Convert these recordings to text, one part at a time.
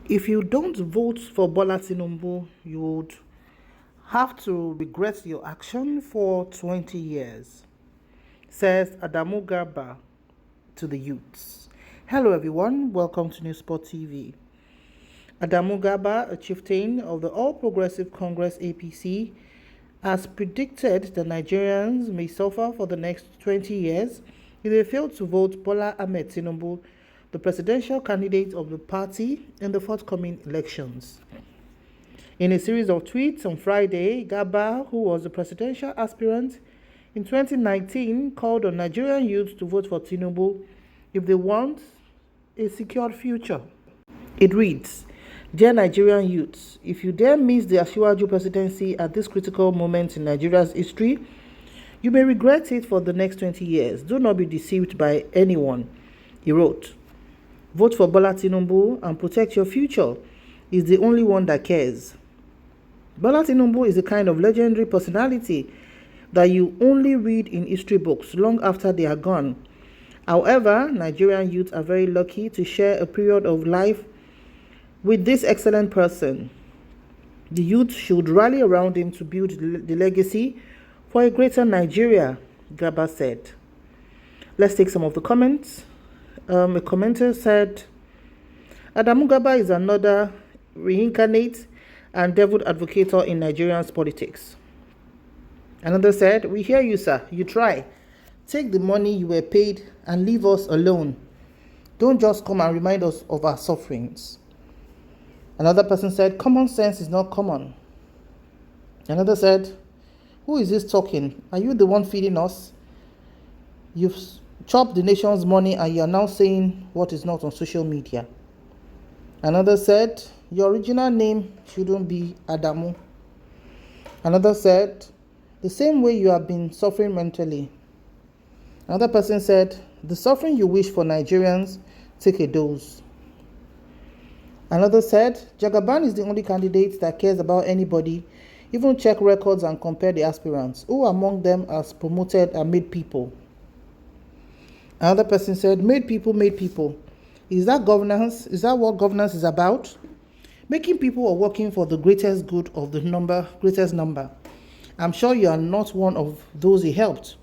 If you don't vote for Bola Tinubu, you would have to regret your action for 20 years, says Adamu Garba to the youths. Hello everyone, welcome to New Sport TV. Adamu Garba, a chieftain of the All Progressive Congress APC, has predicted that Nigerians may suffer for the next 20 years if they fail to vote Bola Ahmed Tinubu, the presidential candidate of the party, in the forthcoming elections. In a series of tweets on Friday, Garba, who was a presidential aspirant in 2019, called on Nigerian youths to vote for Tinubu if they want a secured future. It reads, "Dear Nigerian youths, if you dare miss the y0u presidency at this critical moment in Nigeria's history, you may regret it for the next 20 years. Do not be deceived by anyone," he wrote. "Vote for Bola Tinubu and protect your future. He's the only one that cares." Bola Tinubu is a kind of legendary personality that you only read in history books long after they are gone. However, Nigerian youth are very lucky to share a period of life with this excellent person. The youth should rally around him to build the legacy for a greater Nigeria, Garba said. Let's take some of the comments. A commenter said, "Adamu Garba is another reincarnate and devil advocator in Nigerian politics." Another said, "We hear you, sir. You try. Take the money you were paid and leave us alone. Don't just come and remind us of our sufferings." Another person said, "Common sense is not common." Another said, "Who is this talking? Are you the one feeding us? You've chopped the nation's money and you are now saying what is not on social media." Another said, "Your original name shouldn't be Adamu." Another said, "The same way you have been suffering mentally." Another person said, "The suffering you wish for Nigerians, take a dose." Another said, "Jagaban is the only candidate that cares about anybody, even check records and compare the aspirants. Who among them has promoted and made people?" Another person said, made people. Is that governance? Is that what governance is about? Making people or working for the greatest good of the greatest number. I'm sure you are not one of those he helped.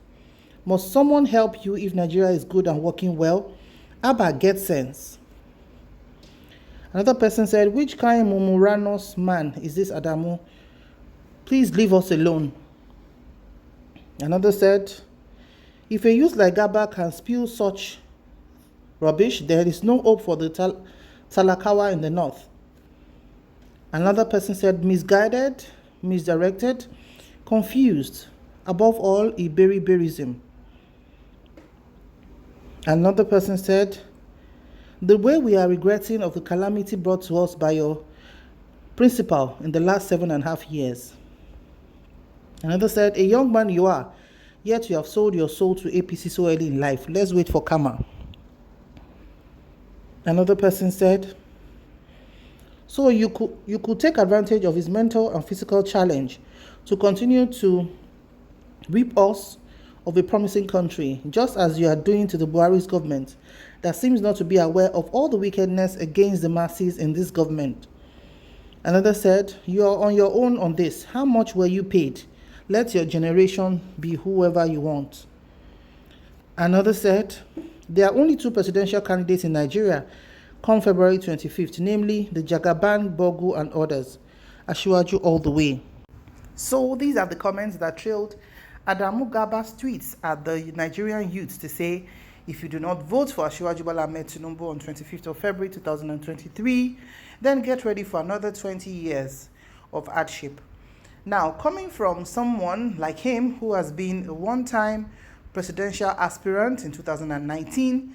Must someone help you if Nigeria is good and working well? Abba, get sense. Another person said, "Which kind Mumuranos man is this Adamu? Please leave us alone." Another said, "If a youth like Garba can spew such rubbish, there is no hope for the Talakawa in the north." Another person said, "Misguided, misdirected, confused, above all, Iberiberism." Another person said, "The way we are regretting of the calamity brought to us by your principal in the last 7.5 years." Another said, "A young man you are, yet you have sold your soul to APC so early in life. Let's wait for karma." Another person said, "So you could take advantage of his mental and physical challenge to continue to rip us of a promising country, just as you are doing to the Buhari's government that seems not to be aware of all the wickedness against the masses in this government." Another said, "You are on your own on this. How much were you paid? Let your generation be whoever you want." Another said, "There are only two presidential candidates in Nigeria come February 25th, namely the Jagaban, Bogu, and others. y0u all the way." So these are the comments that trailed Adamu Garba's tweets at the Nigerian youths to say, if you do not vote for y0u Bola Ahmed Tinubu on 25th of February 2023, then get ready for another 20 years of hardship. Now, coming from someone like him who has been a one-time presidential aspirant in 2019,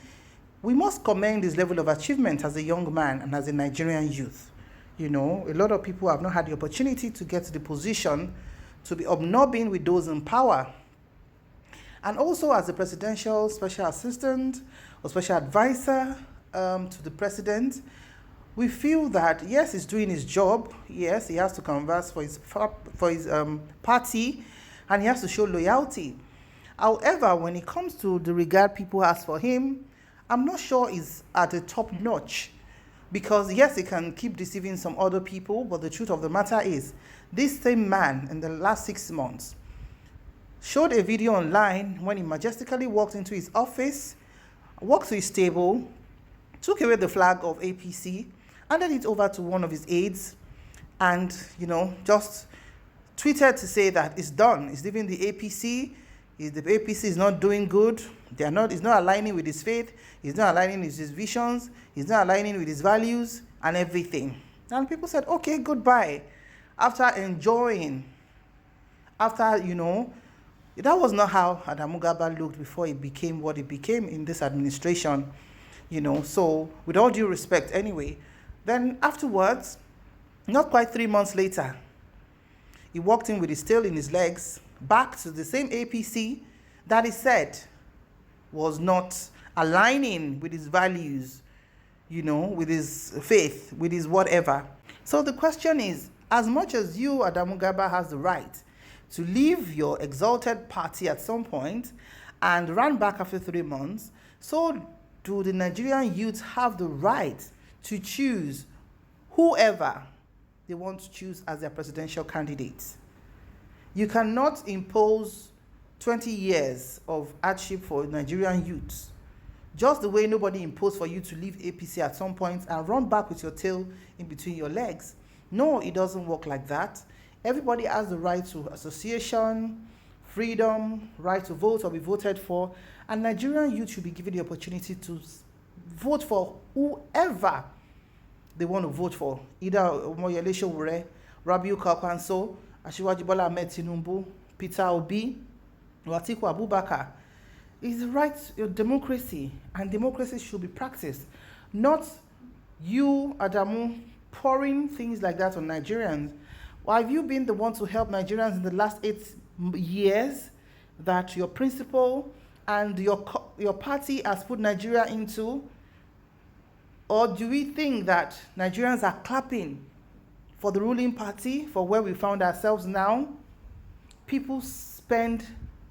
we must commend his level of achievement as a young man and as a Nigerian youth. You know, a lot of people have not had the opportunity to get to the position to be obnobbing with those in power. And also as a presidential special assistant or special advisor to the president, we feel that, yes, he's doing his job. Yes, he has to converse for his party, and he has to show loyalty. However, when it comes to the regard people have for him, I'm not sure he's at the top notch. Because yes, he can keep deceiving some other people, but the truth of the matter is, this same man in the last 6 months showed a video online when he majestically walked into his office, walked to his table, took away the flag of APC, handed it over to one of his aides, and, just tweeted to say that it's done. He's leaving the APC. The APC is not doing good. It's not aligning with his faith. It's not aligning with his visions. It's not aligning with his values and everything. And people said, okay, goodbye. After enjoying, that was not how Adamu Garba looked before he became what he became in this administration. So with all due respect anyway. Then afterwards, not quite 3 months later, he walked in with his tail in his legs, back to the same APC that he said was not aligning with his values, with his faith, with his whatever. So the question is, as much as you, Adamu Garba, has the right to leave your exalted party at some point and run back after 3 months, so do the Nigerian youth have the right to choose whoever they want to choose as their presidential candidate. You cannot impose 20 years of hardship for Nigerian youths, just the way nobody imposed for you to leave APC at some point and run back with your tail in between your legs. No, it doesn't work like that. Everybody has the right to association, freedom, right to vote or be voted for, and Nigerian youth should be given the opportunity to vote for whoever they want to vote for, either y0u, Rabiu Kwankwaso, Asiwaju Bola Tinubu, Peter Obi, or Atiku Abubakar. It's the right of democracy, and democracy should be practiced. Not you, Adamu, pouring things like that on Nigerians. Why have you been the one to help Nigerians in the last 8 years that your principal and your party has put Nigeria into? Or do we think that Nigerians are clapping for the ruling party, for where we found ourselves now? People spend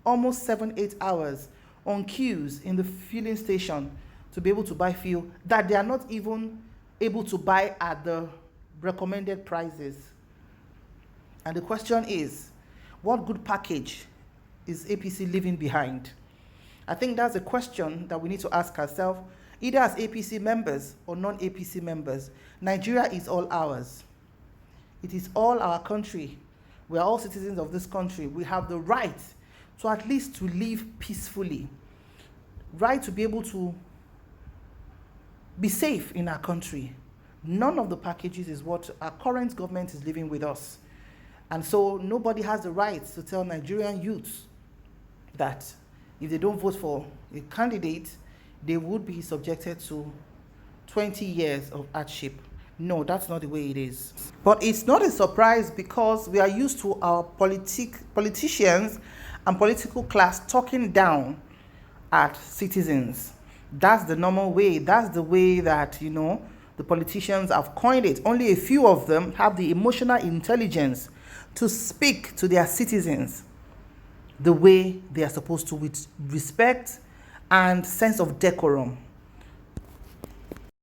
almost 7-8 hours on queues in the filling station to be able to buy fuel that they are not even able to buy at the recommended prices. And the question is, what good package is APC leaving behind? I think that's a question that we need to ask ourselves, either as APC members or non-APC members. Nigeria is all ours. It is all our country. We are all citizens of this country. We have the right to at least to live peacefully, right to be able to be safe in our country. None of the packages is what our current government is living with us. And so nobody has the right to tell Nigerian youths that if they don't vote for a candidate, they would be subjected to 20 years of hardship. No, that's not the way it is. But it's not a surprise because we are used to our politicians and political class talking down at citizens. That's the normal way. That's the way that, the politicians have coined it. Only a few of them have the emotional intelligence to speak to their citizens the way they are supposed to, with respect and sense of decorum.